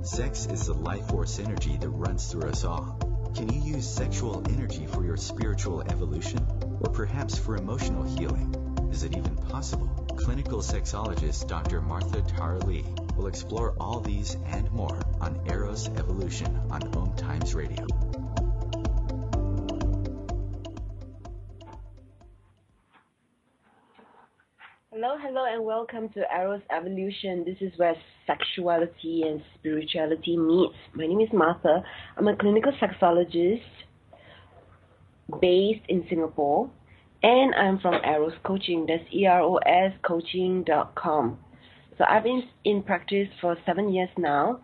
Sex is the life force energy that runs through us all. Can you use sexual energy for your spiritual evolution? Or perhaps for emotional healing? Is it even possible? Clinical sexologist Dr. Martha Tara Lee will explore all these and more on Eros Evolution on OMTimes Radio. Hello, and welcome to Eros Evolution. This is where sexuality and spirituality meets. My name is Martha. I'm a clinical sexologist based in Singapore, and I'm from Eros Coaching. That's EROS coaching.com. So I've been in practice for 7 years now,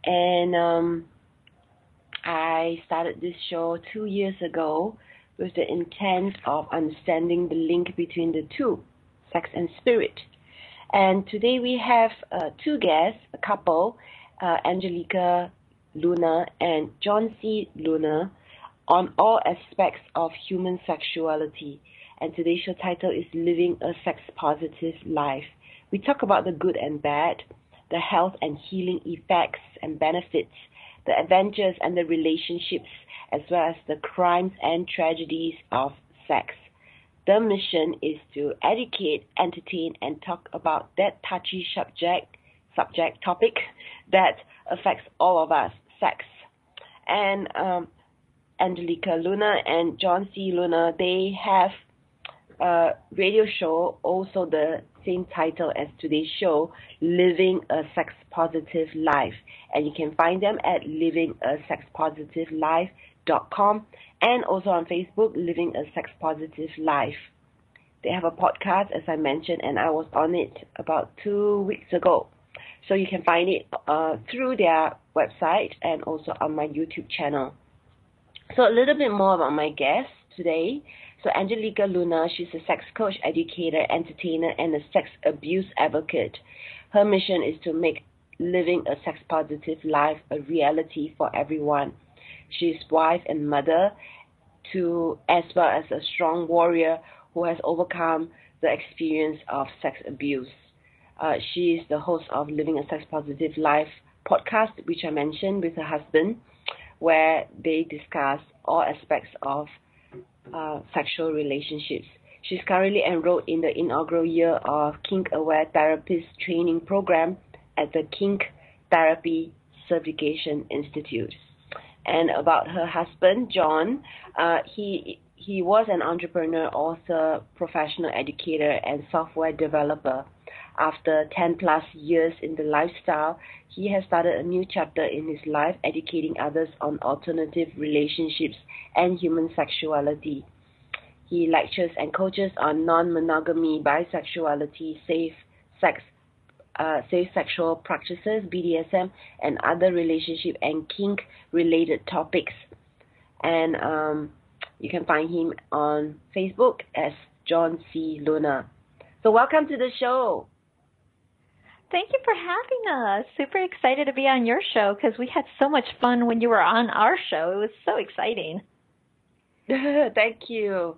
and I started this show 2 years ago with the intent of understanding the link between the two, sex and spirit. And today we have two guests, a couple, Angelique Luna and John C. Luna, on all aspects of human sexuality. And today's show title is Living a Sex-Positive Life. We talk about the good and bad, the health and healing effects and benefits, the adventures and the relationships, as well as the crimes and tragedies of sex. The mission is to educate, entertain, and talk about that touchy topic that affects all of us, sex. And Angelique Luna and John C. Luna, they have a radio show, also the same title as today's show, Living a Sex-Positive Life. And you can find them at livingasexpositivelife.com and also on Facebook, Living a Sex-Positive Life. They have a podcast, as I mentioned, and I was on it about 2 weeks ago. So you can find it through their website and also on my YouTube channel. So a little bit more about my guest today. So Angelique Luna, she's a sex coach, educator, entertainer, and a sex abuse advocate. Her mission is to make living a sex-positive life a reality for everyone. She's wife and mother, as well as a strong warrior who has overcome the experience of sex abuse. She is the host of Living a Sex-Positive Life podcast, which I mentioned, with her husband, where they discuss all aspects of sexual relationships. She's currently enrolled in the inaugural year of Kink Therapy Training Program at the Kink Therapy Certification Institute. And about her husband, John, he was an entrepreneur, author, professional educator, and software developer. After 10 plus years in the lifestyle, he has started a new chapter in his life, educating others on alternative relationships and human sexuality. He lectures and coaches on non-monogamy, bisexuality, safe sexual practices, BDSM, and other relationship and kink-related topics. And you can find him on Facebook as John C. Luna. So welcome to the show. Thank you for having us. Super excited to be on your show because we had so much fun when you were on our show. It was so exciting. Thank you.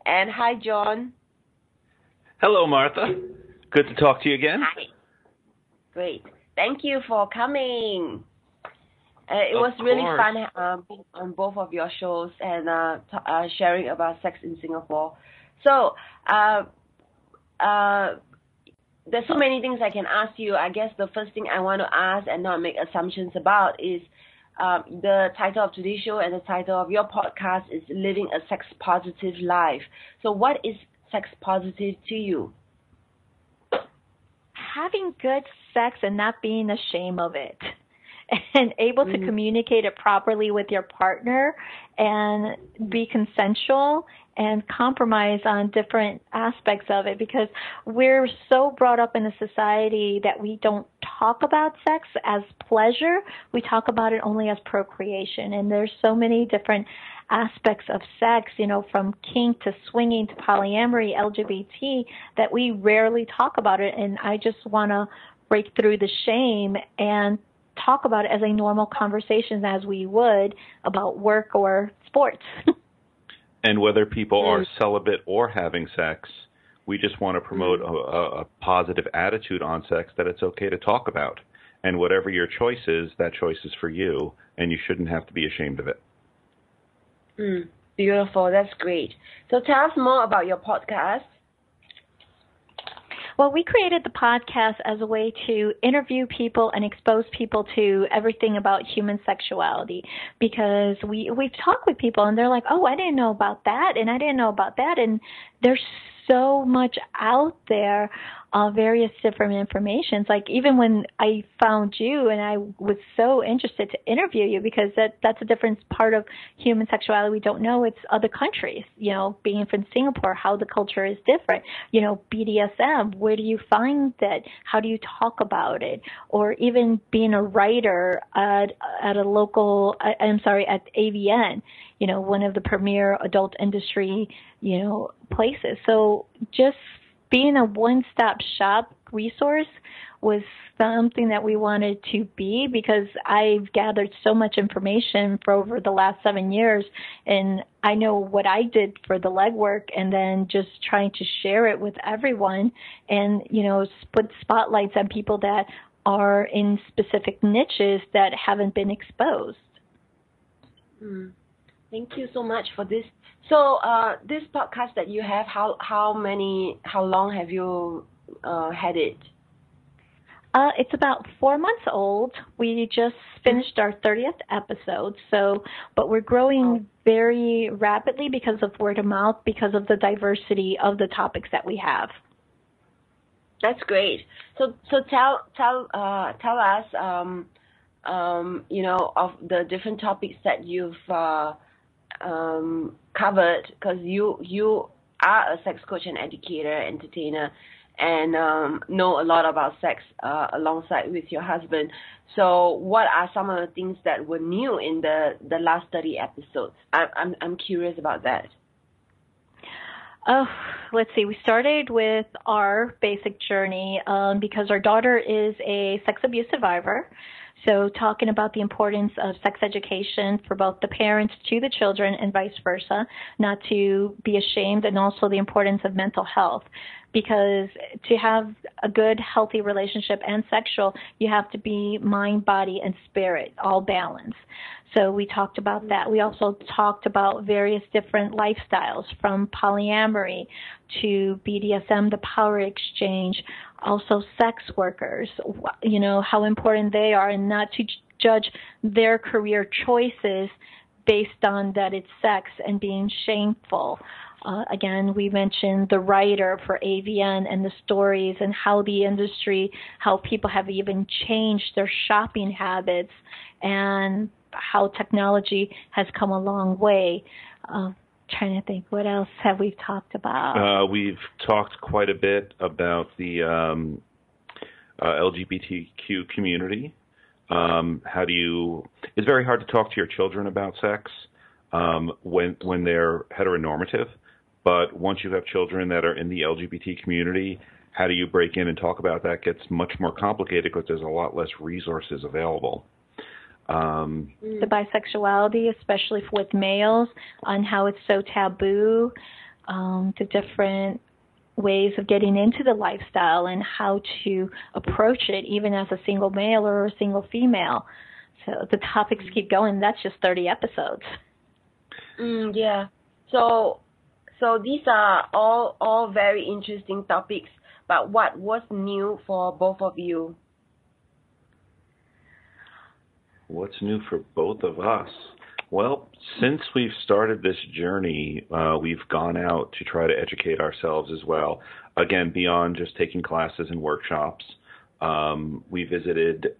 And hi, John. Hello, Martha. Good to talk to you again. Hi. Great. Thank you for coming. It was really fun being on both of your shows and sharing about sex in Singapore. So, there's so many things I can ask you. I guess the first thing I want to ask and not make assumptions about is the title of today's show and the title of your podcast is Living a Sex-Positive Life. So what is sex positive to you? Having good sex and not being ashamed of it. And able to communicate it properly with your partner and be consensual and compromise on different aspects of it, because we're so brought up in a society that we don't talk about sex as pleasure. We talk about it only as procreation. And there's so many different aspects of sex, you know, from kink to swinging to polyamory, LGBT, that we rarely talk about it. And I just want to break through the shame and talk about it as a normal conversation as we would about work or sports. And whether people are celibate or having sex, we just want to promote a positive attitude on sex, that it's okay to talk about. And whatever your choice is, that choice is for you, and you shouldn't have to be ashamed of it. Beautiful. That's great. So tell us more about your podcast. Well, we created the podcast as a way to interview people and expose people to everything about human sexuality, because we've talked with people and they're like, oh, I didn't know about that, and I didn't know about that, and there's so much out there, various different informations. Like even when I found you, and I was so interested to interview you, because that's a different part of human sexuality we don't know. It's other countries, being from Singapore, how the culture is different. BDSM, where do you find that? How do you talk about it? Or even being a writer at a local, at AVN, one of the premier adult industry, places. So just being a one-stop shop resource was something that we wanted to be, because I've gathered so much information for over the last 7 years, and I know what I did for the legwork, and then just trying to share it with everyone and, put spotlights on people that are in specific niches that haven't been exposed. Thank you so much for this. So this podcast that you have, how long have you had it? It's about 4 months old. We just finished our 30th episode, but we're growing very rapidly because of word of mouth, because of the diversity of the topics that we have. That's great. So tell us, of the different topics that you've covered, because you are a sex coach and educator, entertainer, and know a lot about sex alongside with your husband. So what are some of the things that were new in the last 30 episodes? I'm curious about that. Oh, let's see. We started with our basic journey because our daughter is a sex abuse survivor. So talking about the importance of sex education for both the parents to the children and vice versa, not to be ashamed, and also the importance of mental health. Because to have a good, healthy relationship and sexual, you have to be mind, body, and spirit, all balanced. So we talked about that. We also talked about various different lifestyles, from polyamory to BDSM, the power exchange, also sex workers, how important they are, and not to judge their career choices based on that it's sex and being shameful. Again, we mentioned the writer for AVN and the stories and how the industry, how people have even changed their shopping habits, and how technology has come a long way. Trying to think, what else have we talked about? We've talked quite a bit about the LGBTQ community. It's very hard to talk to your children about sex when they're heteronormative. But once you have children that are in the LGBT community, how do you break in and talk about that gets much more complicated, because there's a lot less resources available. The bisexuality, especially with males, on how it's so taboo, the different ways of getting into the lifestyle and how to approach it, even as a single male or a single female. So the topics keep going. That's just 30 episodes. Yeah. So these are all very interesting topics, but what was new for both of you? What's new for both of us? Well, since we've started this journey, we've gone out to try to educate ourselves as well. Again, beyond just taking classes and workshops. We visited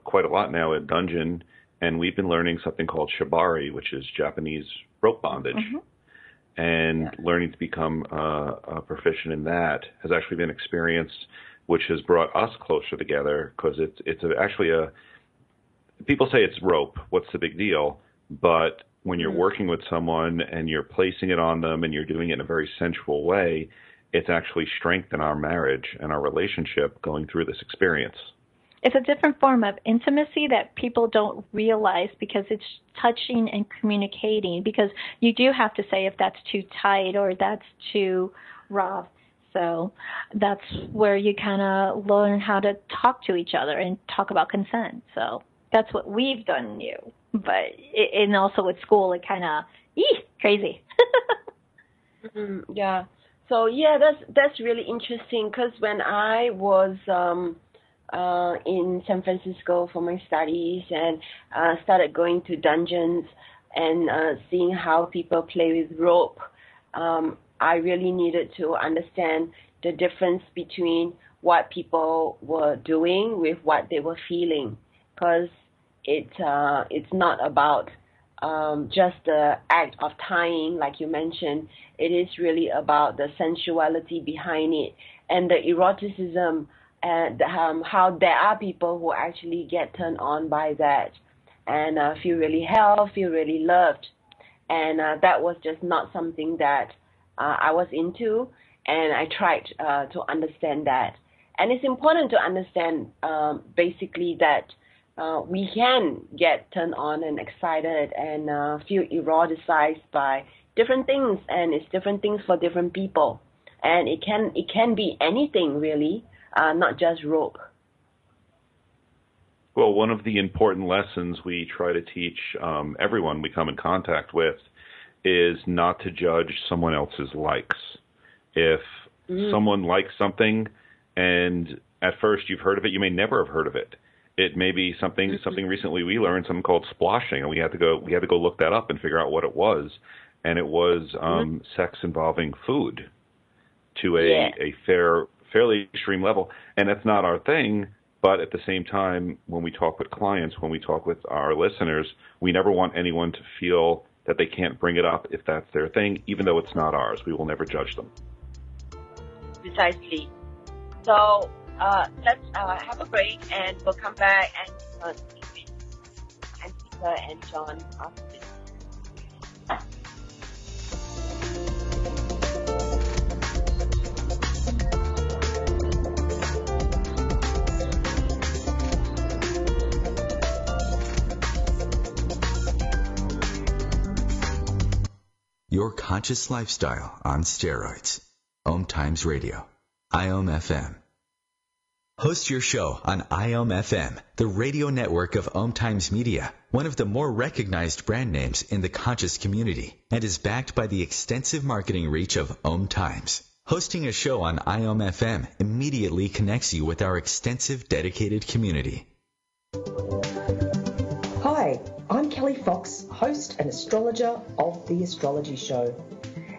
quite a lot now, a dungeon, and we've been learning something called shibari, which is Japanese rope bondage. Mm-hmm. And learning to become proficient in that has actually been an experience which has brought us closer together, because it's actually people say it's rope, what's the big deal? But when you're working with someone and you're placing it on them and you're doing it in a very sensual way, it's actually strengthened our marriage and our relationship going through this experience. It's a different form of intimacy that people don't realize, because it's touching and communicating, because you do have to say if that's too tight or that's too rough. So that's where you kind of learn how to talk to each other and talk about consent. So that's what we've done new. But and also with school, it kind of crazy. Yeah. So that's really interesting, because when I was in San Francisco for my studies and started going to dungeons and seeing how people play with rope, I really needed to understand the difference between what people were doing with what they were feeling, because it's not about just the act of tying, like you mentioned. It is really about the sensuality behind it and the eroticism, and how there are people who actually get turned on by that and feel really held, feel really loved. And that was just not something that I was into, and I tried to understand that. And it's important to understand basically that we can get turned on and excited and feel eroticized by different things, and it's different things for different people. And it can be anything really, not just rope. Well, one of the important lessons we try to teach everyone we come in contact with is not to judge someone else's likes. If someone likes something and at first you've heard of it, you may never have heard of it. It may be something recently we learned, something called splashing, and we had to go look that up and figure out what it was. And it was sex involving food to a fairly extreme level. And that's not our thing, but at the same time, when we talk with clients, when we talk with our listeners, we never want anyone to feel that they can't bring it up if that's their thing, even though it's not ours. We will never judge them. Precisely. So let's have a break, and we'll come back and speak with Angelique and John after this. Your conscious lifestyle on steroids. OMTimes Radio. IOM FM. Host your show on IOM FM, the radio network of OMTimes Media, one of the more recognized brand names in the conscious community, and is backed by the extensive marketing reach of OMTimes. Hosting a show on IOM FM immediately connects you with our extensive dedicated community. Hi, I'm Kelly Fox, host and astrologer of The Astrology Show.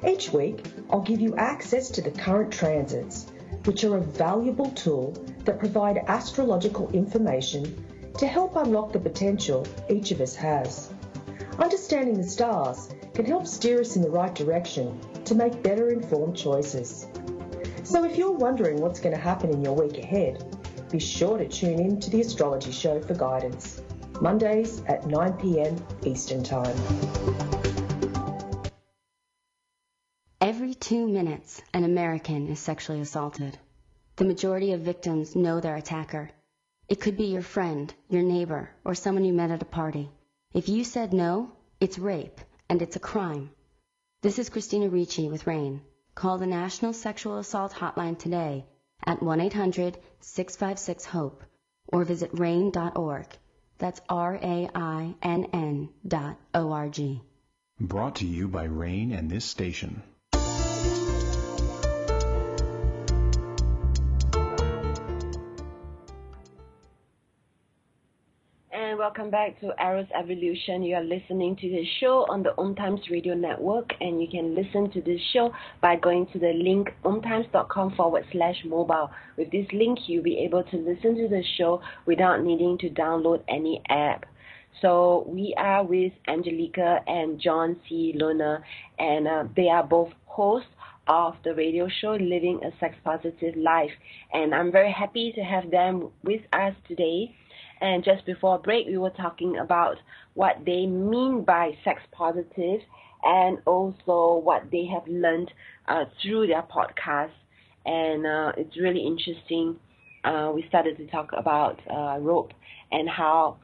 Each week, I'll give you access to the current transits, which are a valuable tool that provide astrological information to help unlock the potential each of us has. Understanding the stars can help steer us in the right direction to make better informed choices. So if you're wondering what's going to happen in your week ahead, be sure to tune in to The Astrology Show for guidance. Mondays at 9 p.m. Eastern Time. Every 2 minutes, an American is sexually assaulted. The majority of victims know their attacker. It could be your friend, your neighbor, or someone you met at a party. If you said no, it's rape, and it's a crime. This is Christina Ricci with RAIN. Call the National Sexual Assault Hotline today at 1-800-656-HOPE or visit RAIN.org. That's RAINN.org. Brought to you by RAIN and this station. And welcome back to Arrow's Evolution. You are listening to the show on the OMTimes Radio Network, and you can listen to this show by going to the link omtimes.com/mobile. With this link, you'll be able to listen to the show without needing to download any app. So we are with Angelique and John C. Luna, and they are both hosts of the radio show Living a Sex Positive Life. And I'm very happy to have them with us today. And just before break, we were talking about what they mean by sex positive, and also what they have learned through their podcast. And it's really interesting. We started to talk about rope and how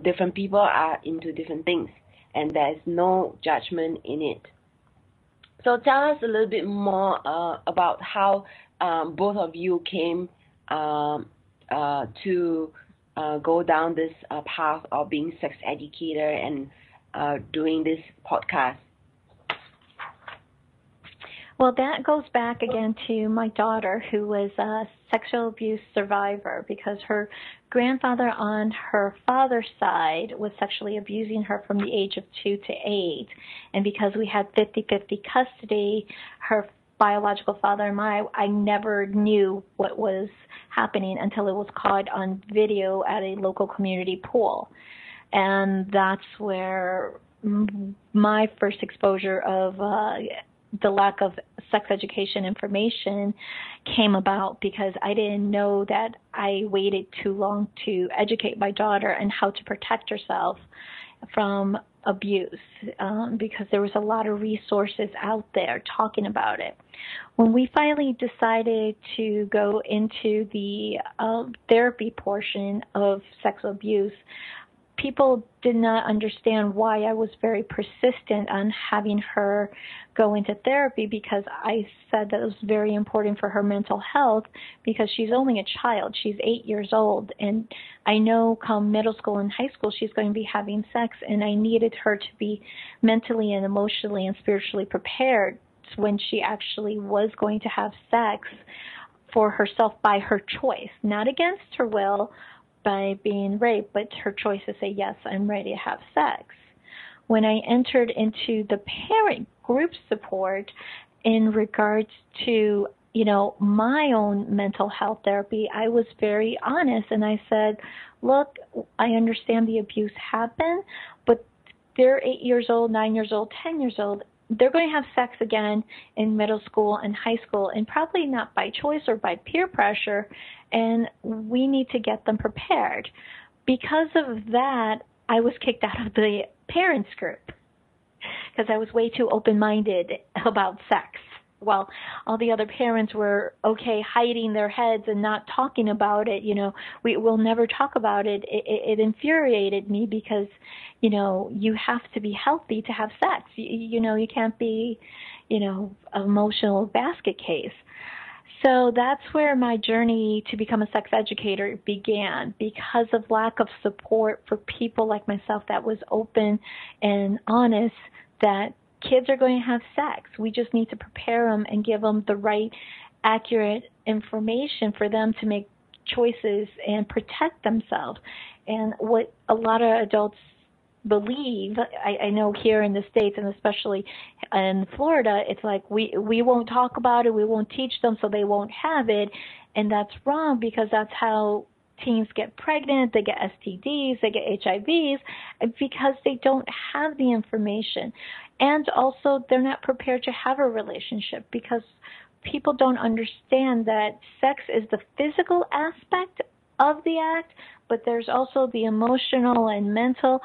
different people are into different things, and there's no judgment in it. So tell us a little bit more about how both of you came to go down this path of being sex educator and doing this podcast. Well, that goes back again to my daughter, who was a sexual abuse survivor, because her grandfather on her father's side was sexually abusing her from the age of 2 to 8. And because we had 50-50 custody, her biological father and I never knew what was happening until it was caught on video at a local community pool. And that's where my first exposure of the lack of sex education information came about, because I didn't know that I waited too long to educate my daughter on how to protect herself from abuse, because there was a lot of resources out there talking about it. When we finally decided to go into the therapy portion of sexual abuse, people did not understand why I was very persistent on having her go into therapy, because I said that it was very important for her mental health, because she's only a child. She's 8 years old, and I know come middle school and high school she's going to be having sex, and I needed her to be mentally and emotionally and spiritually prepared when she actually was going to have sex for herself by her choice, not against her will, by being raped, but her choice to say, yes, I'm ready to have sex. When I entered into the parent group support in regards to, my own mental health therapy, I was very honest, and I said, look, I understand the abuse happened, but they're 8 years old, 9 years old, 10 years old. They're going to have sex again in middle school and high school, and probably not by choice or by peer pressure, and we need to get them prepared. Because of that, I was kicked out of the parents group because I was way too open-minded about sex. While all the other parents were okay hiding their heads and not talking about it, we will never talk about it. It infuriated me because, you have to be healthy to have sex. You can't be, emotional basket case. So that's where my journey to become a sex educator began, because of lack of support for people like myself that was open and honest that kids are going to have sex. We just need to prepare them and give them the right, accurate information for them to make choices and protect themselves. And what a lot of adults believe, I know here in the States and especially in Florida, it's like we won't talk about it, we won't teach them, so they won't have it. And that's wrong, because that's how teens get pregnant, they get STDs, they get HIVs, because they don't have the information. And also they're not prepared to have a relationship, because people don't understand that sex is the physical aspect of the act, but there's also the emotional and mental.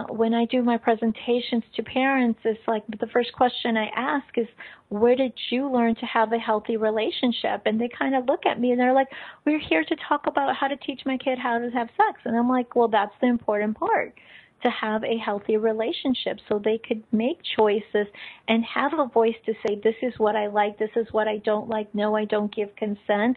When I do my presentations to parents, it's like the first question I ask is, where did you learn to have a healthy relationship? And they kind of look at me and they're like, we're here to talk about how to teach my kid how to have sex. And I'm like, well, that's the important part, to have a healthy relationship so they could make choices and have a voice to say, this is what I like, this is what I don't like, no, I don't give consent.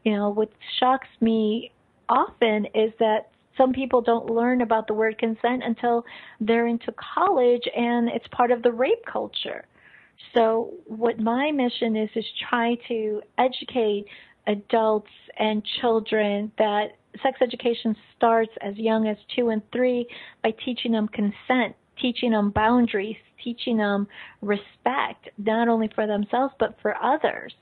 What shocks me often is that some people don't learn about the word consent until they're into college, and it's part of the rape culture. So what my mission is try to educate adults and children that sex education starts as young as 2 and 3 by teaching them consent, teaching them boundaries, teaching them respect, not only for themselves but for others,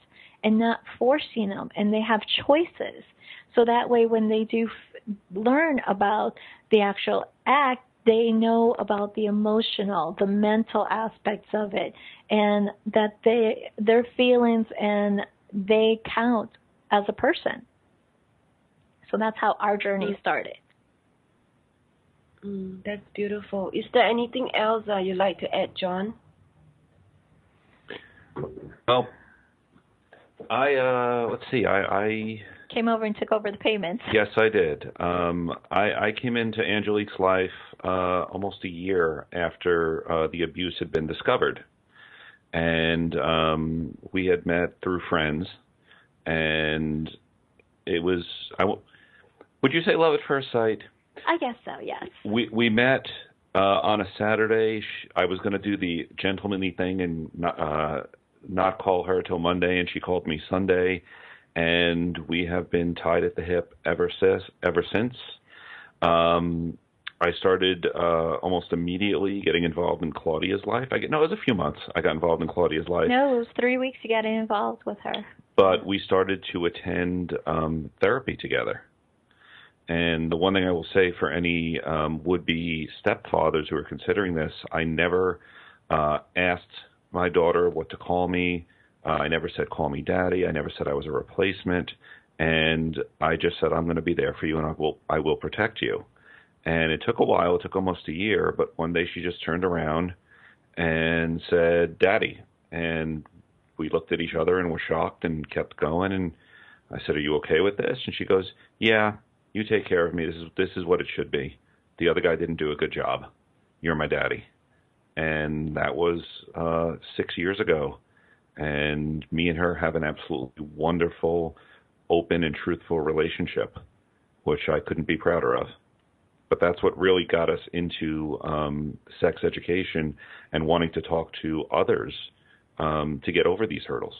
and not forcing them, and they have choices. So that way when they do learn about the actual act, they know about the emotional, the mental aspects of it, and that their feelings and they count as a person. So that's how our journey started. That's beautiful. Is there anything else you'd like to add, John? Well, let's see. I came over and took over the payments. Yes, I did. I came into Angelique's life almost a year after the abuse had been discovered. And we had met through friends, and it was, would you say love at first sight? I guess so, yes. We met on a Saturday. I was going to do the gentlemanly thing and not call her till Monday, and she called me Sunday, and we have been tied at the hip ever since. I started almost immediately getting involved in Claudia's life. It was a few months I got involved in Claudia's life. No, it was 3 weeks you got involved with her. But we started to attend therapy together. And the one thing I will say for any would-be stepfathers who are considering this, I never asked my daughter what to call me. I never said, call me daddy. I never said I was a replacement. And I just said, I'm going to be there for you, and I will protect you. And it took a while. It took almost a year. But one day she just turned around and said, Daddy. And we looked at each other and were shocked and kept going. And I said, are you okay with this? And she goes, yeah, you take care of me. This is what it should be. The other guy didn't do a good job. You're my daddy. And that was 6 years ago. And me and her have an absolutely wonderful, open and truthful relationship, which I couldn't be prouder of. But that's what really got us into sex education and wanting to talk to others to get over these hurdles.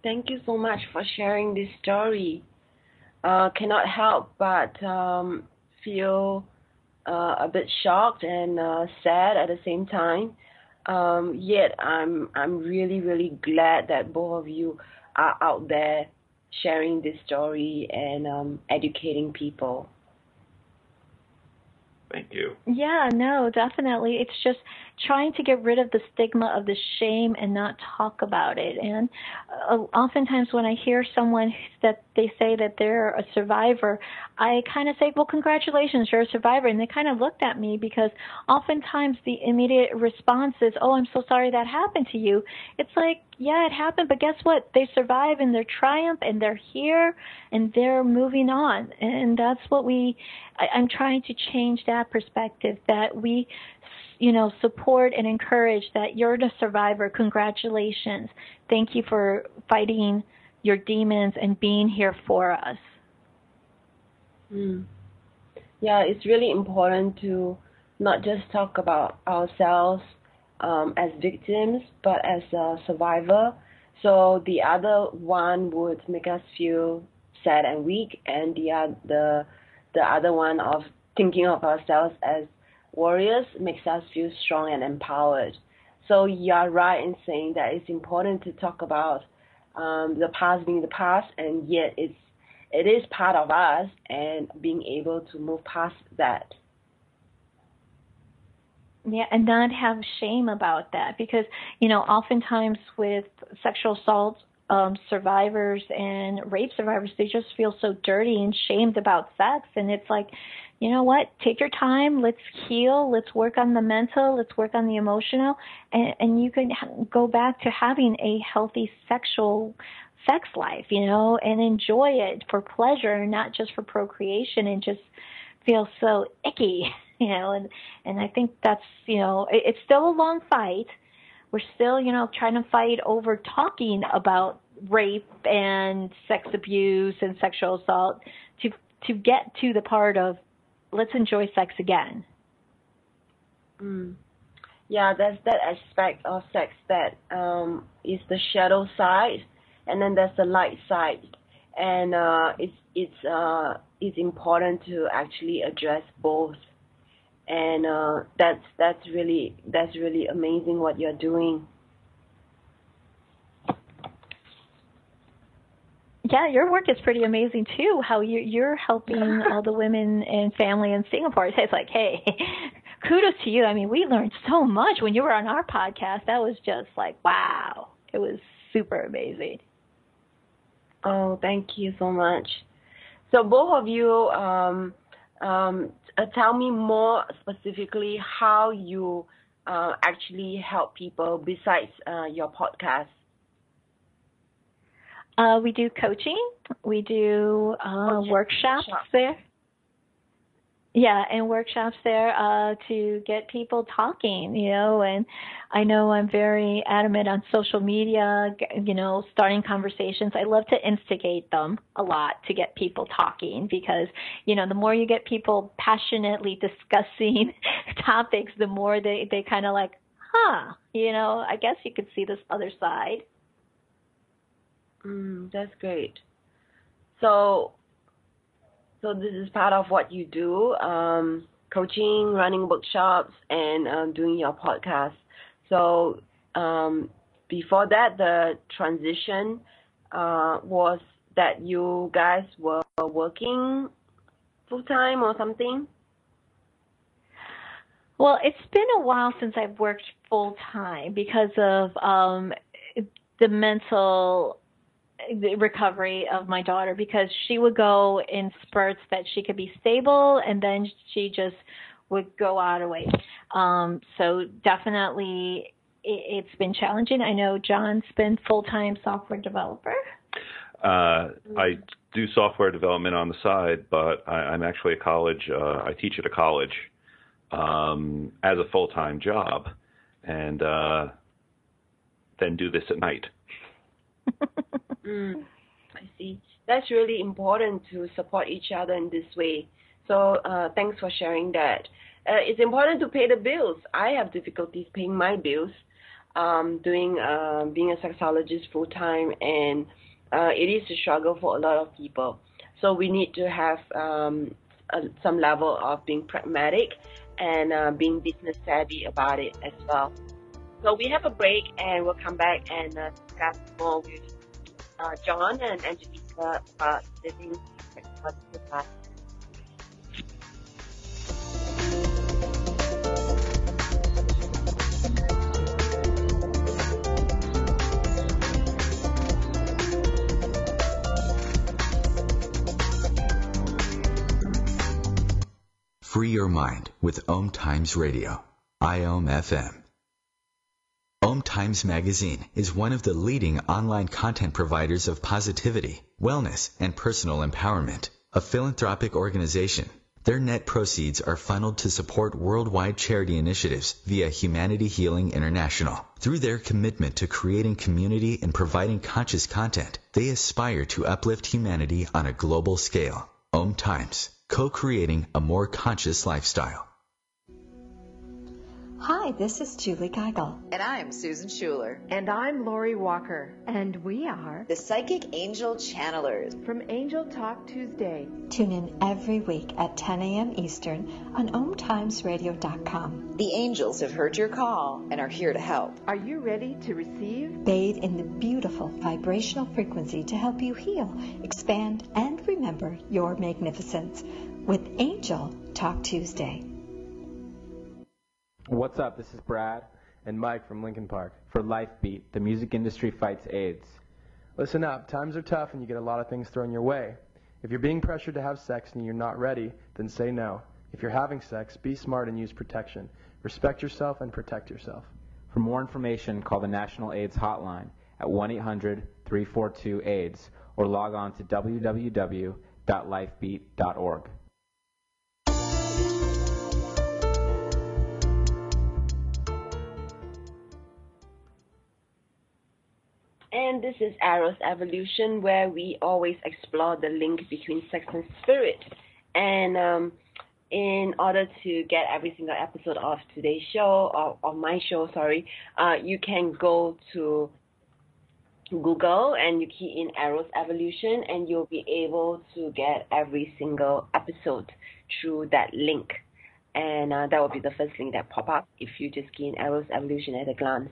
Thank you so much for sharing this story. Cannot help but feel a bit shocked and sad at the same time. Yet I'm really, really glad that both of you are out there sharing this story and educating people. Thank you. Yeah, no, definitely. It's just trying to get rid of the stigma of the shame and not talk about it. And oftentimes when I hear someone that they say that they're a survivor, I kind of say, well, congratulations, you're a survivor. And they kind of looked at me because oftentimes the immediate response is, oh, I'm so sorry that happened to you. It's like, yeah, it happened, but guess what? They survive and they're triumph and they're here and they're moving on. And that's what I'm trying to change that perspective, that we, support and encourage that you're the survivor. Congratulations. Thank you for fighting your demons and being here for us. Yeah, it's really important to not just talk about ourselves as victims, but as a survivor. So the other one would make us feel sad and weak, and the other one of thinking of ourselves as warriors makes us feel strong and empowered. So you're right in saying that it's important to talk about the past being the past, and yet it is part of us, and being able to move past that. Yeah, and not have shame about that, because, oftentimes with sexual assault survivors and rape survivors, they just feel so dirty and shamed about sex. And it's like, you know what? Take your time. Let's heal. Let's work on the mental. Let's work on the emotional. And you can go back to having a healthy sexual sex life, and enjoy it for pleasure, not just for procreation, and just feel so icky, and I think that's, it's still a long fight. We're still, trying to fight over talking about rape and sex abuse and sexual assault to get to the part of let's enjoy sex again. Yeah, there's that aspect of sex that is the shadow side, and then there's the light side, and it's important to actually address both. And that's really amazing what you're doing. Yeah, your work is pretty amazing too. How you're helping all the women and family in Singapore. It's like, hey, kudos to you. I mean, we learned so much when you were on our podcast. That was just like, wow, it was super amazing. Oh, thank you so much. So both of you, tell me more specifically how you actually help people besides your podcast. We do coaching. We do workshops there. Yeah, and workshops there to get people talking, and I know I'm very adamant on social media, starting conversations. I love to instigate them a lot to get people talking because, the more you get people passionately discussing topics, the more they kind of like, I guess you could see this other side. That's great. So this is part of what you do, coaching, running workshops, and doing your podcast. So before that, the transition was that you guys were working full-time or something? Well, it's been a while since I've worked full-time because of the mental recovery of my daughter, because she would go in spurts that she could be stable and then she just would go out of way. So definitely it's been challenging. I know John's been full-time software developer. I do software development on the side, but I'm actually I teach at a college as a full-time job, and then do this at night. I see. That's really important to support each other in this way. So thanks for sharing that. It's important to pay the bills. I have difficulties paying my bills, being a sexologist full time, and it is a struggle for a lot of people. So we need to have some level of being pragmatic and being business savvy about it as well. So we have a break, and we'll come back and discuss more with John and Angelica about living sex positive life. Free your mind with OMTimes Radio, IOM FM. OMTimes Magazine is one of the leading online content providers of positivity, wellness, and personal empowerment, a philanthropic organization. Their net proceeds are funneled to support worldwide charity initiatives via Humanity Healing International. Through their commitment to creating community and providing conscious content, they aspire to uplift humanity on a global scale. OMTimes, co-creating a more conscious lifestyle. Hi, this is Julie Geigel. And I'm Susan Schuler. And I'm Lori Walker. And we are the Psychic Angel Channelers from Angel Talk Tuesday. Tune in every week at 10 a.m. Eastern on OMTimesRadio.com. The angels have heard your call and are here to help. Are you ready to receive? Bathe in the beautiful vibrational frequency to help you heal, expand, and remember your magnificence with Angel Talk Tuesday. What's up? This is Brad and Mike from Lincoln Park for Life Beat, the music industry fights AIDS. Listen up, times are tough and you get a lot of things thrown your way. If you're being pressured to have sex and you're not ready, then say no. If you're having sex, be smart and use protection. Respect yourself and protect yourself. For more information, call the National AIDS Hotline at 1-800-342-AIDS or log on to www.lifebeat.org. And this is Arrow's Evolution, where we always explore the link between sex and spirit. And in order to get every single episode of today's show, or of my show, you can go to Google and you key in Arrow's Evolution, and you'll be able to get every single episode through that link. And that will be the first link that pop up if you just key in Arrow's Evolution at a glance.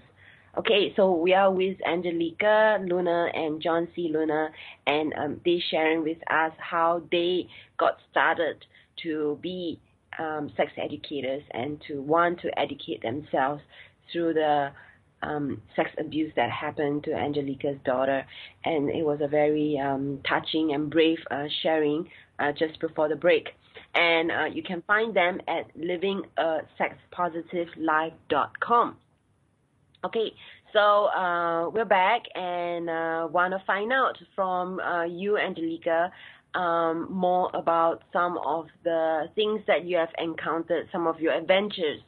Okay, so we are with Angelique Luna and John C. Luna, and they're sharing with us how they got started to be sex educators and to want to educate themselves through the sex abuse that happened to Angelique's daughter. And it was a very touching and brave sharing just before the break. And you can find them at livingasexpositivelife.com. Okay, so we're back and want to find out from you, Angelica, more about some of the things that you have encountered, some of your adventures.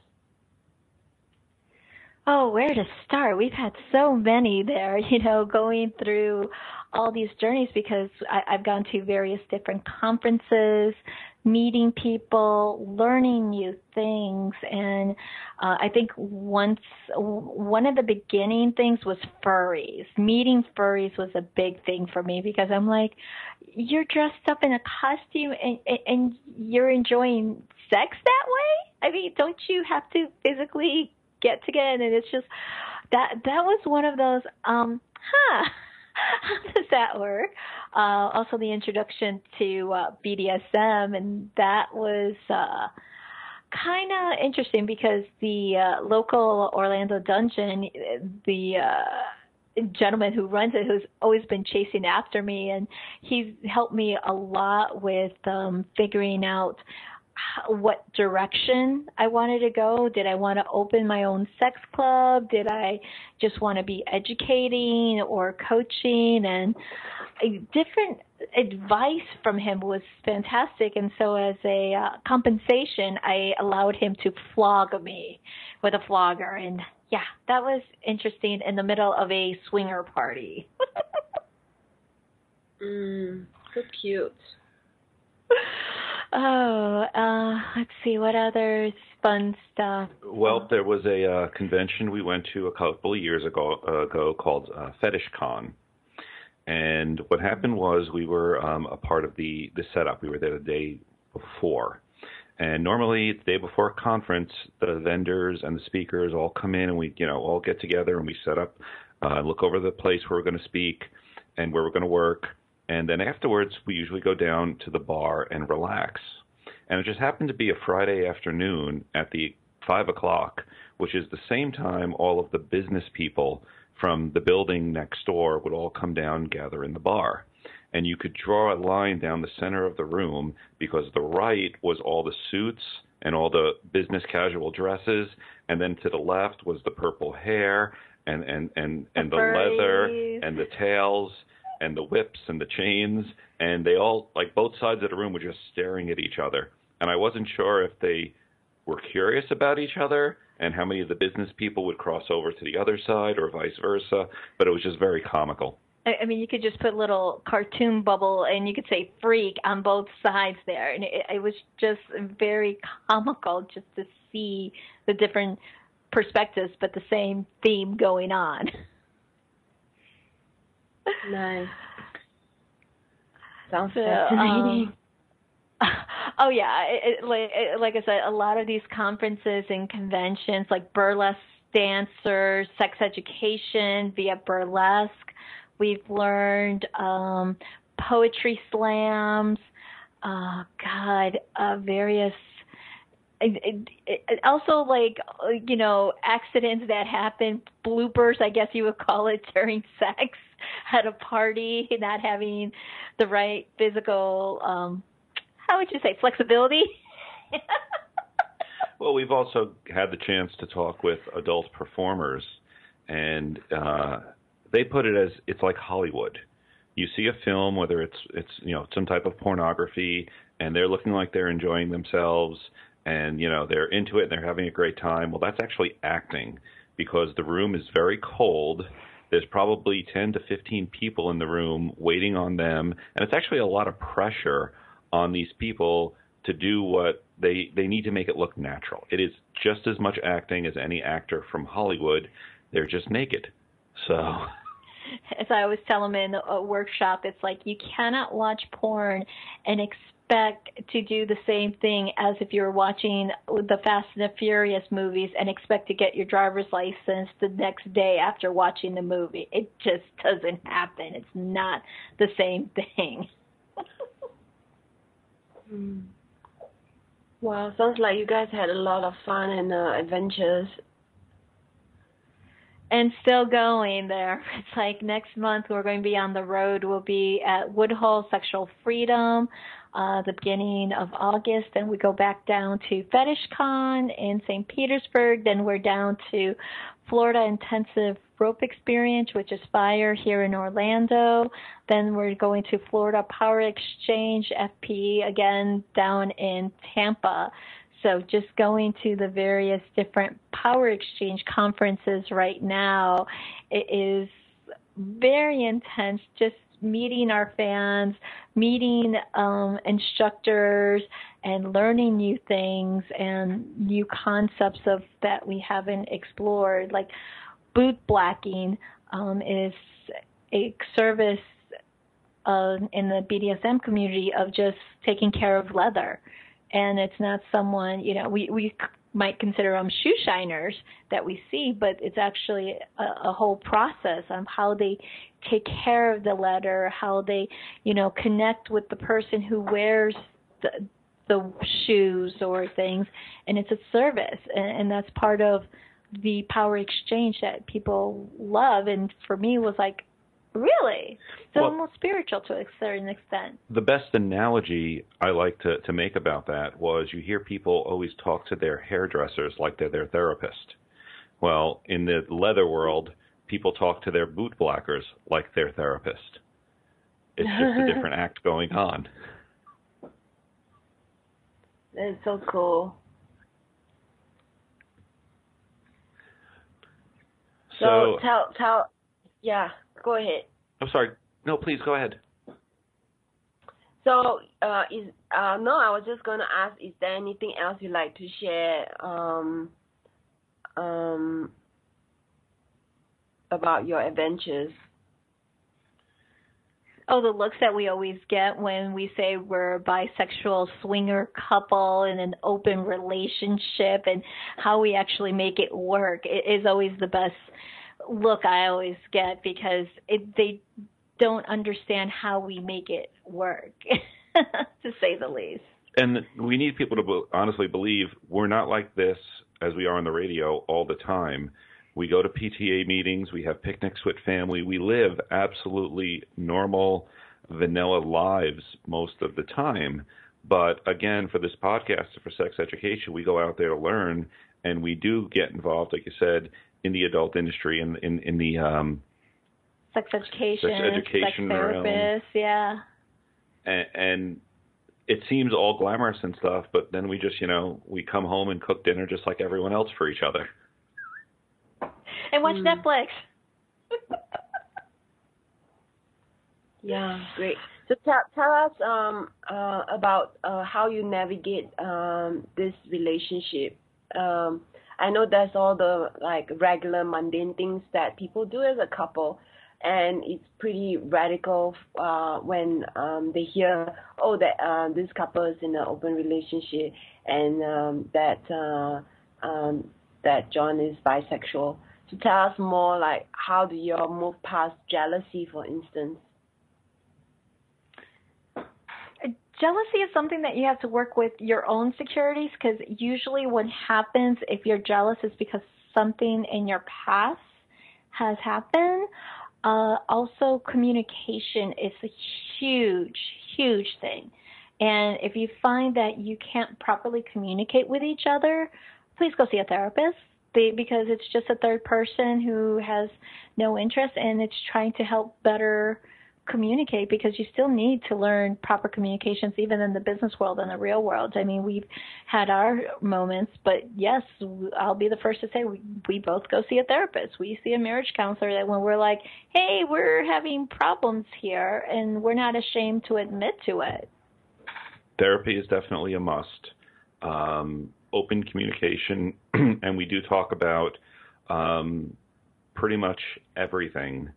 Oh, where to start? We've had so many there, going through all these journeys because I've gone to various different conferences, meeting people, learning new things. And I think one of the beginning things was furries. Meeting furries was a big thing for me because I'm like, you're dressed up in a costume and you're enjoying sex that way? I mean, don't you have to physically get together? And it's just that was one of those how does that work? Also the introduction to BDSM, and that was kind of interesting because the local Orlando dungeon, the gentleman who runs it, who's always been chasing after me, and he's helped me a lot with figuring out what direction I wanted to go. Did I want to open my own sex club? Did I just want to be educating or coaching? And different advice from him was fantastic. And so as a compensation, I allowed him to flog me with a flogger. And yeah, that was interesting in the middle of a swinger party. So cute. Let's see, what other fun stuff? Well, there was a convention we went to a couple of years ago called Fetish Con. And what happened was we were a part of the setup. We were there the day before. And normally, the day before a conference, the vendors and the speakers all come in and we, all get together and we set up, look over the place where we're going to speak and where we're going to work. And then afterwards, we usually go down to the bar and relax. And it just happened to be a Friday afternoon at the 5 o'clock, which is the same time all of the business people from the building next door would all come down and gather in the bar. And you could draw a line down the center of the room because the right was all the suits and all the business casual dresses, and then to the left was the purple hair and the leather and the tails and the whips and the chains, and they all, like both sides of the room, were just staring at each other. And I wasn't sure if they were curious about each other and how many of the business people would cross over to the other side or vice versa, but it was just very comical. I mean, you could just put a little cartoon bubble and you could say freak on both sides there. And it was just very comical just to see the different perspectives, but the same theme going on. Nice. Sounds fascinating. Oh yeah, like I said, a lot of these conferences and conventions, like burlesque dancers, sex education via burlesque. We've learned poetry slams. Various. Also, accidents that happen, bloopers, I guess you would call it, during sex at a party, not having the right physical, how would you say, flexibility? Well, we've also had the chance to talk with adult performers, and they put it as it's like Hollywood. You see a film, whether it's some type of pornography, and they're looking like they're enjoying themselves, and they're into it and they're having a great time. Well, that's actually acting because the room is very cold. There's probably 10 to 15 people in the room waiting on them, and it's actually a lot of pressure on these people to do what they need to make it look natural. It is just as much acting as any actor from Hollywood. They're just naked. So, as I always tell them in a workshop, it's like you cannot watch porn and expect to do the same thing as if you're watching the Fast and the Furious movies and expect to get your driver's license the next day after watching the movie. It just doesn't happen. It's not the same thing. Wow, sounds like you guys had a lot of fun and adventures. And still going there. It's like next month we're going to be on the road. We'll be at Woodhull Sexual Freedom the beginning of August. Then we go back down to Fetish Con in St. Petersburg. Then we're down to Florida Intensive Rope Experience, which is FIRE here in Orlando. Then we're going to Florida Power Exchange, FPE, again down in Tampa. So just going to the various different Power Exchange conferences right now. It is very intense, just meeting our fans, meeting instructors, and learning new things and new concepts of that we haven't explored. Like boot blacking is a service in the BDSM community of just taking care of leather. And it's not someone, we might consider them shoe shiners that we see, but it's actually a whole process on how they take care of the leather, how they, connect with the person who wears the shoes or things, and it's a service, and that's part of the Power Exchange that people love, and for me was like, really? It's almost spiritual to a certain extent. The best analogy I like to make about that was you hear people always talk to their hairdressers like they're their therapist. Well, in the leather world, people talk to their boot blackers like their therapist. It's just a different act going on. That's so cool. So tell, yeah, go ahead. I'm sorry. No, please go ahead. So, I was just going to ask, is there anything else you'd like to share about your adventures? Oh, the looks that we always get when we say we're a bisexual swinger couple in an open relationship, and how we actually make it work. It is always the best look I always get, because they don't understand how we make it work, to say the least. And we need people to honestly believe we're not like this as we are on the radio all the time. We go to PTA meetings. We have picnics with family. We live absolutely normal, vanilla lives most of the time. But again, for this podcast, for sex education, we go out there to learn, and we do get involved, like you said, in the adult industry, in the sex education sex therapists, yeah. And it seems all glamorous and stuff, but then we just, we come home and cook dinner just like everyone else for each other. And watch Netflix. Yeah, great. So tell us about how you navigate this relationship. I know that's all the regular mundane things that people do as a couple, and it's pretty radical when they hear, that this couple is in an open relationship, and that John is bisexual. So tell us more, how do you all move past jealousy, for instance? Jealousy is something that you have to work with your own securities, because usually what happens if you're jealous is because something in your past has happened. Also, communication is a huge, huge thing. And if you find that you can't properly communicate with each other, please go see a therapist, because it's just a third person who has no interest, and it's trying to help better communicate, because you still need to learn proper communications even in the business world and the real world. I mean, we've had our moments, but yes, I'll be the first to say we both go see a therapist. We see a marriage counselor, that when we're like, hey, we're having problems here, and we're not ashamed to admit to it. Therapy is definitely a must. Open communication, and we do talk about pretty much everything.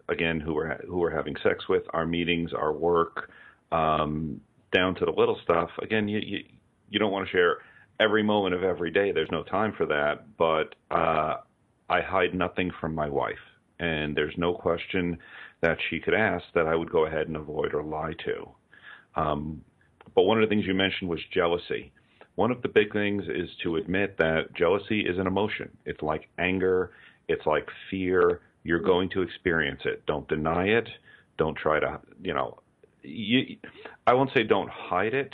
Again, who we're having sex with, our meetings, our work, down to the little stuff. Again, you don't want to share every moment of every day. There's no time for that. But I hide nothing from my wife, and there's no question that she could ask that I would go ahead and avoid or lie to. But one of the things you mentioned was jealousy. One of the big things is to admit that jealousy is an emotion. It's like anger. It's like fear. You're going to experience it. Don't deny it. Don't try to, I won't say don't hide it.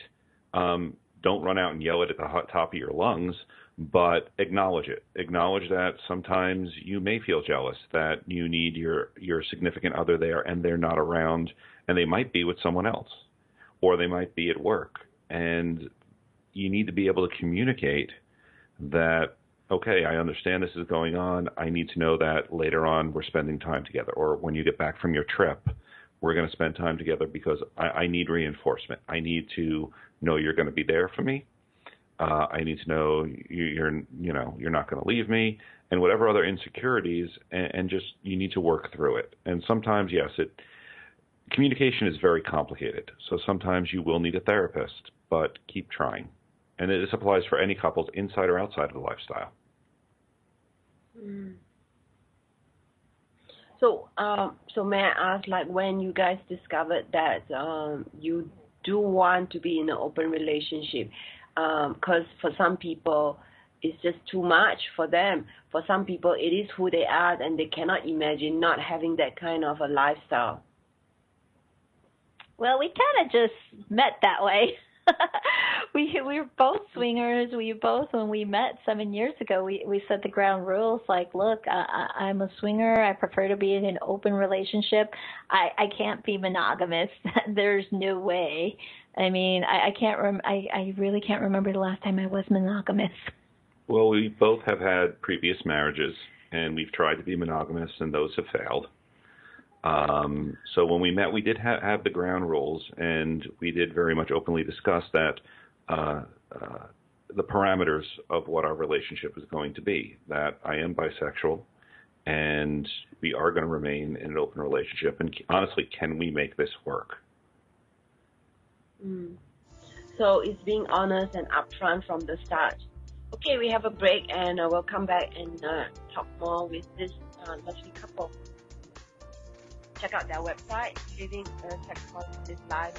Don't run out and yell it at the top of your lungs. but acknowledge it. Acknowledge that sometimes you may feel jealous, that you need your significant other there and they're not around, and they might be with someone else, or they might be at work. And you need to be able to communicate that, okay, I understand this is going on. I need to know that later on we're spending time together, or when you get back from your trip, we're going to spend time together because I need reinforcement. I need to know you're going to be there for me. I need to know you're not going to leave me, and whatever other insecurities, and just you need to work through it. And sometimes, yes, communication is very complicated. So sometimes you will need a therapist, but keep trying. And this applies for any couples inside or outside of the lifestyle. Mm. So may I ask, like, when you guys discovered that you do want to be in an open relationship, because for some people it's just too much for them. For some people it is who they are, and they cannot imagine not having that kind of a lifestyle. Well, we kind of just met that way. we were both swingers. We both, when we met 7 years ago, we set the ground rules. Like, look, I'm a swinger. I prefer to be in an open relationship. I can't be monogamous. There's no way. I mean, I really can't remember the last time I was monogamous. Well, we both have had previous marriages, and we've tried to be monogamous, and those have failed. So when we met, we did have the ground rules, and we did very much openly discuss that the parameters of what our relationship is going to be, that I am bisexual, and we are going to remain in an open relationship. And honestly, can we make this work? So it's being honest and upfront from the start. Okay, we have a break, and we'll come back and talk more with this lovely couple. Check out their website, Living a Sex Positive Life.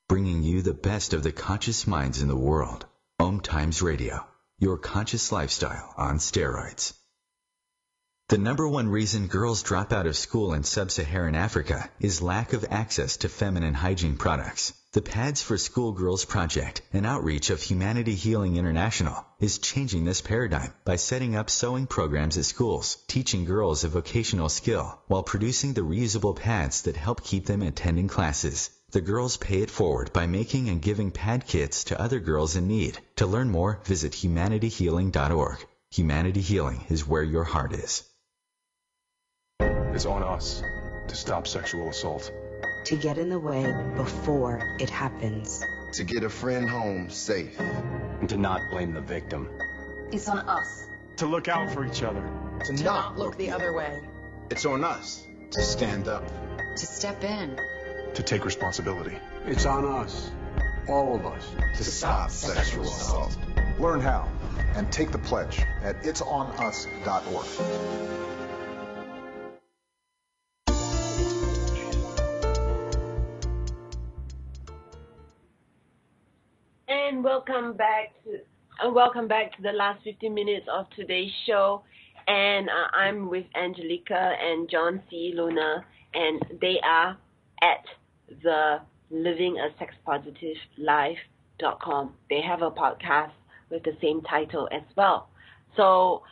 Bringing you the best of the conscious minds in the world. OMTimes Radio, your conscious lifestyle on steroids. The number one reason girls drop out of school in sub-Saharan Africa is lack of access to feminine hygiene products. The Pads for Schoolgirls Project, an outreach of Humanity Healing International, is changing this paradigm by setting up sewing programs at schools, teaching girls a vocational skill, while producing the reusable pads that help keep them attending classes. The girls pay it forward by making and giving pad kits to other girls in need. To learn more, visit humanityhealing.org. Humanity Healing is where your heart is. It's on us to stop sexual assault. To get in the way before it happens. To get a friend home safe. And to not blame the victim. It's on us. To look out for each other. To not look the other way. It's on us to stand up. To step in. To take responsibility. It's on us, all of us, to stop sexual assault. Learn how and take the pledge at itsonus.org. And welcome back to the last 15 minutes of today's show. And I'm with Angelique and John C. Luna, and they are at the livingasexpositivelife.com. They have a podcast with the same title as well. So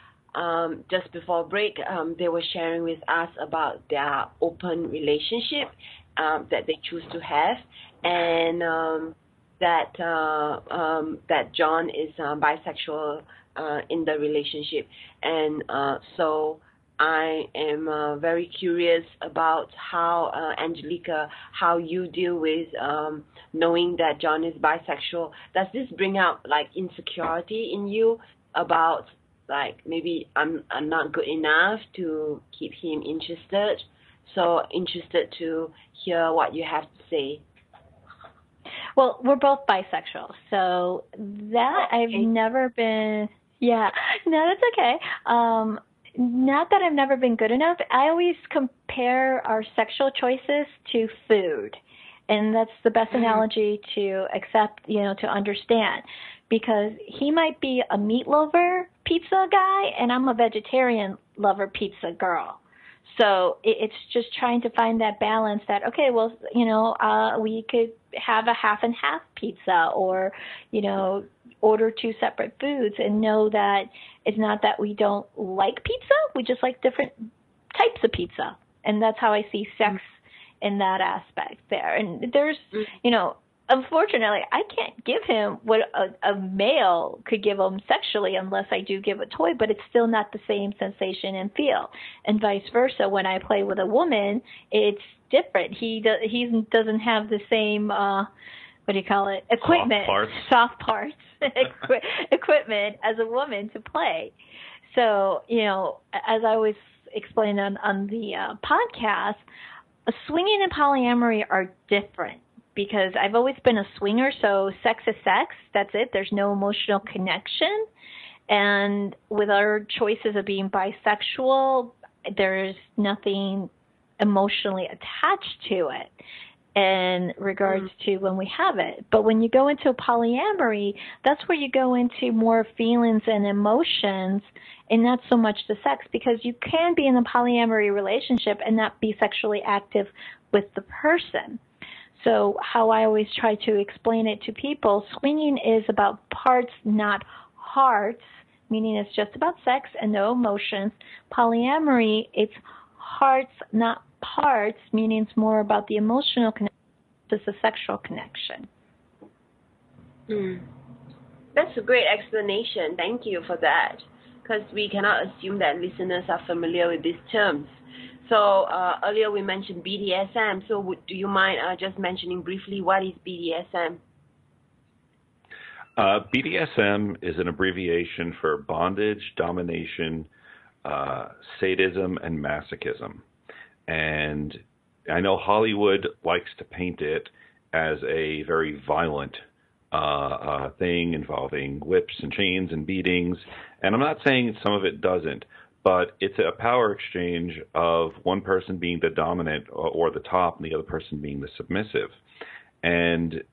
just before break, they were sharing with us about their open relationship that they choose to have, and that John is bisexual in the relationship. And so I am very curious about how, Angelica, how you deal with knowing that John is bisexual. Does this bring out like insecurity in you about like maybe I'm not good enough to keep him interested? So interested to hear what you have to say. Well, we're both bisexual, so that okay. I've never been. Yeah, no, that's okay. Not that I've never been good enough. I always compare our sexual choices to food. And that's the best analogy to accept, to understand. because he might be a meat lover pizza guy and I'm a vegetarian lover pizza girl. So it's just trying to find that balance that, okay, well, we could have a half and half pizza, or, order two separate foods and know that it's not that we don't like pizza, we just like different types of pizza. And that's how I see sex in that aspect there. And there's, unfortunately, I can't give him what a male could give him sexually unless I do give a toy, but it's still not the same sensation and feel. And vice versa, when I play with a woman, it's different. He doesn't have the same, equipment, soft parts, equipment as a woman to play. So, as I always explain on the podcast, swinging and polyamory are different. Because I've always been a swinger, so sex is sex. That's it. There's no emotional connection. And with our choices of being bisexual, there's nothing emotionally attached to it in regards to when we have it. But when you go into polyamory, that's where you go into more feelings and emotions and not so much the sex, because you can be in a polyamory relationship and not be sexually active with the person. So how I always try to explain it to people, swinging is about parts, not hearts, meaning it's just about sex and no emotions. Polyamory, it's hearts, not parts, meaning it's more about the emotional connection versus the sexual connection. That's a great explanation. Thank you for that, because we cannot assume that listeners are familiar with these terms. So earlier we mentioned BDSM. So do you mind just mentioning briefly what is BDSM? BDSM is an abbreviation for bondage, domination, sadism, and masochism. And I know Hollywood likes to paint it as a very violent thing involving whips and chains and beatings. And I'm not saying some of it doesn't. But it's a power exchange of one person being the dominant or the top and the other person being the submissive. And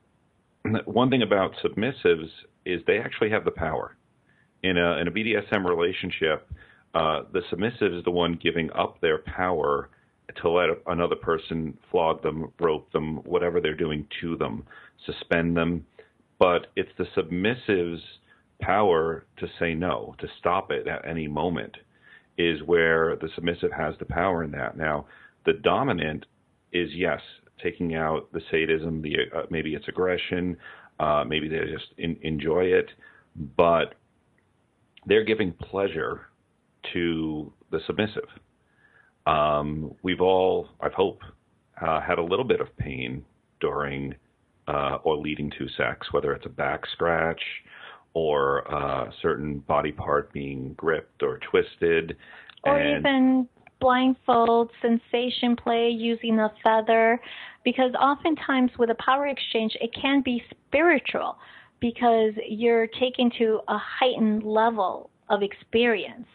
one thing about submissives is they actually have the power. In a BDSM relationship, the submissive is the one giving up their power to let another person flog them, rope them, whatever they're doing to them, suspend them. But it's the submissive's power to say no, to stop it at any moment, is where the submissive has the power in that. Now, the dominant is, yes, taking out the sadism, maybe it's aggression, maybe they just enjoy it, but they're giving pleasure to the submissive. We've all, I hope, had a little bit of pain during or leading to sex, whether it's a back scratch or a certain body part being gripped or twisted. Or even blindfold, sensation play, using a feather. Because oftentimes with a power exchange, it can be spiritual because you're taken to a heightened level of experience.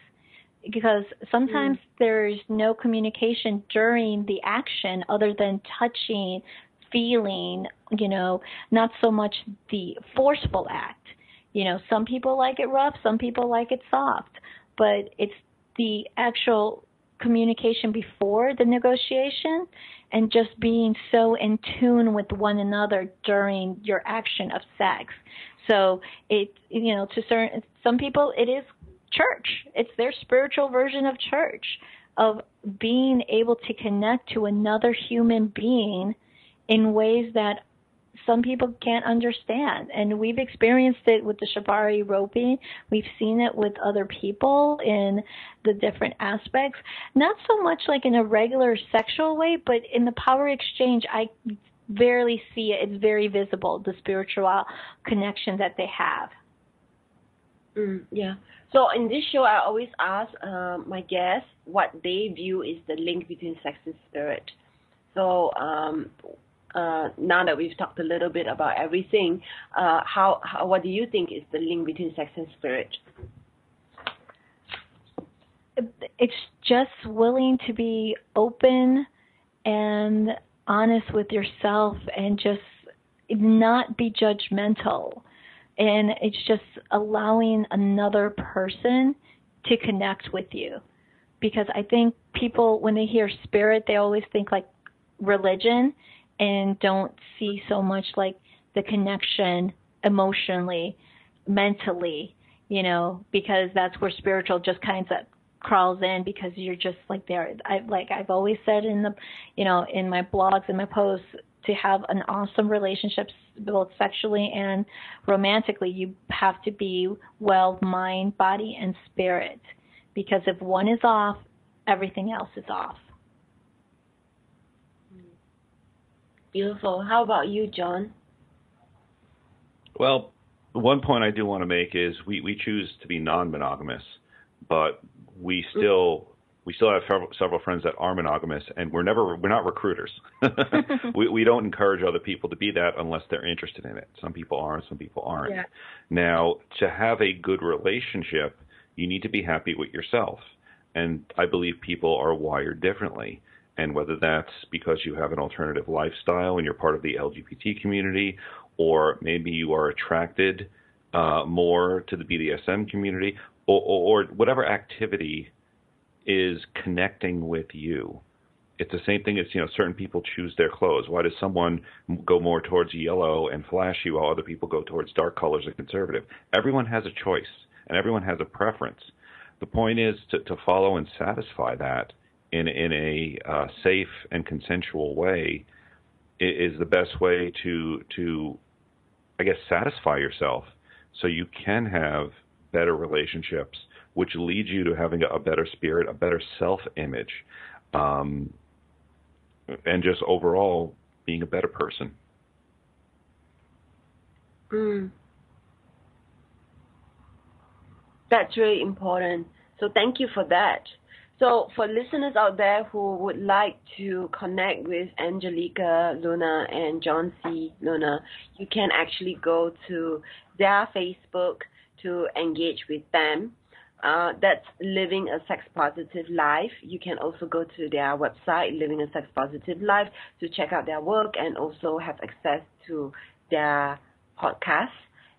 Because sometimes there's no communication during the action other than touching, feeling, not so much the forceful act. Some people like it rough, some people like it soft, but it's the actual communication before the negotiation and just being so in tune with one another during your action of sex. So some people, it is church. It's their spiritual version of church, of being able to connect to another human being in ways that some people can't understand. And we've experienced it with the shibari roping. We've seen it with other people in the different aspects. Not so much like in a regular sexual way, but in the power exchange, I rarely see it. It's very visible, the spiritual connection that they have. Yeah. So in this show, I always ask my guests what they view is the link between sex and spirit. So now that we've talked a little bit about everything, what do you think is the link between sex and spirit? It's just willing to be open and honest with yourself and just not be judgmental. And it's just allowing another person to connect with you. Because I think people, when they hear spirit, they always think like religion and don't see so much like the connection emotionally, mentally, because that's where spiritual just kind of crawls in, because you're just like there. I've always said in the, in my blogs and my posts, to have an awesome relationship, both sexually and romantically, you have to be well, mind, body, and spirit. Because if one is off, everything else is off. Beautiful. How about you, John? Well, one point I do want to make is we choose to be non-monogamous, but we still have several friends that are monogamous, and we're not recruiters. we don't encourage other people to be that unless they're interested in it. Some people are, some people aren't. Yeah. Now, to have a good relationship, you need to be happy with yourself. And I believe people are wired differently. And whether that's because you have an alternative lifestyle and you're part of the LGBT community, or maybe you are attracted more to the BDSM community, or whatever activity is connecting with you. It's the same thing as, certain people choose their clothes. Why does someone go more towards yellow and flashy while other people go towards dark colors and conservative? Everyone has a choice, and everyone has a preference. The point is to follow and satisfy that in a safe and consensual way is the best way to, I guess, satisfy yourself so you can have better relationships, which leads you to having a better spirit, a better self-image, and just overall being a better person. That's really important. So thank you for that. So for listeners out there who would like to connect with Angelique Luna and John C. Luna, you can actually go to their Facebook to engage with them. That's Living a Sex Positive Life. You can also go to their website, Living a Sex Positive Life, to check out their work and also have access to their podcast.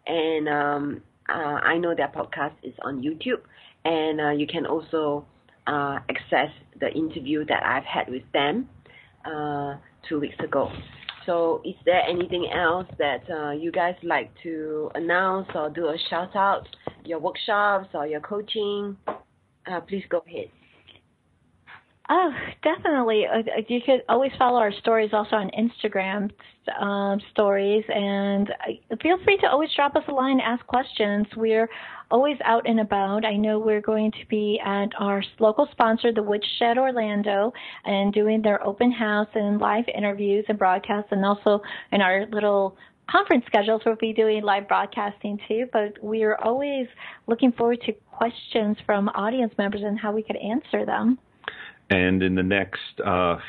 And I know their podcast is on YouTube, and you can also access the interview that I've had with them 2 weeks ago. So is there anything else that you guys like to announce or do a shout out, your workshops or your coaching? Please go ahead. Oh, definitely. You could always follow our stories also on Instagram stories, and feel free to always drop us a line, ask questions. We're always out and about. I know we're going to be at our local sponsor, the Woodshed Orlando, and doing their open house and live interviews and broadcasts, and also in our little conference schedules we'll be doing live broadcasting too. But we're always looking forward to questions from audience members and how we could answer them. And in the next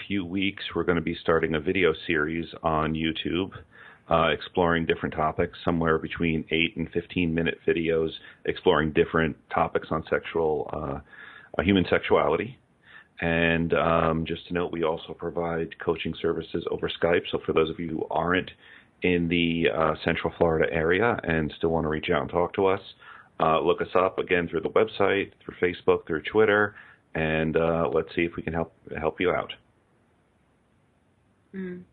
few weeks, we're going to be starting a video series on YouTube, exploring different topics, somewhere between 8 and 15-minute videos, exploring different topics on human sexuality. And just to note, we also provide coaching services over Skype. So for those of you who aren't in the Central Florida area and still want to reach out and talk to us, look us up again through the website, through Facebook, through Twitter. And let's see if we can help you out.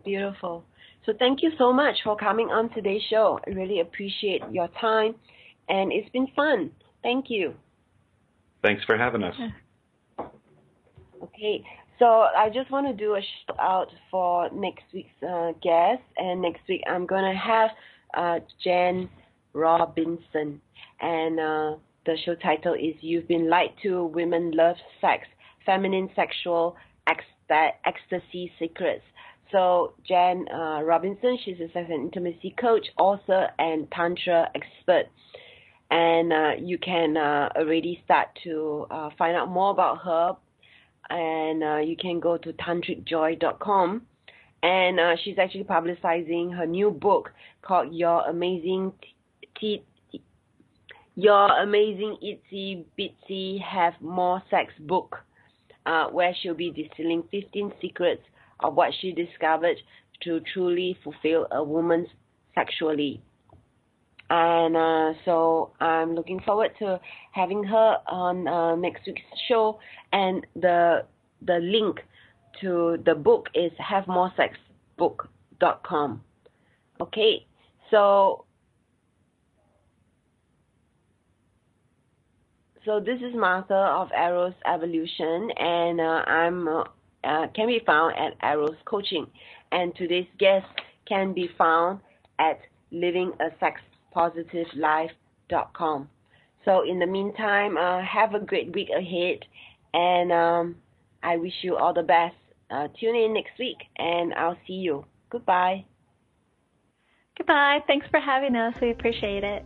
Beautiful. So thank you so much for coming on today's show. I really appreciate your time, and it's been fun. Thank you. Thanks for having us. Okay, so I just want to do a shout out for next week's guest, and next week I'm going to have Jen Robinson, and the show title is You've Been Lied to, Women Love Sex, Feminine Sexual Ecstasy Secrets. So Jen Robinson, she's a sex and intimacy coach, author, and tantra expert. And you can already start to find out more about her. And you can go to tantricjoy.com. And she's actually publicizing her new book called Your Amazing Itsy Bitsy Have More Sex book, where she'll be distilling 15 secrets of what she discovered to truly fulfill a woman sexually. And so I'm looking forward to having her on next week's show. And the link to the book is havemoresexbook.com. Okay, so this is Martha of Arrows Evolution, and I'm can be found at Arrows Coaching. And today's guest can be found at livingasexpositivelife.com. So in the meantime, have a great week ahead, and I wish you all the best. Tune in next week, and I'll see you. Goodbye. Goodbye. Thanks for having us. We appreciate it.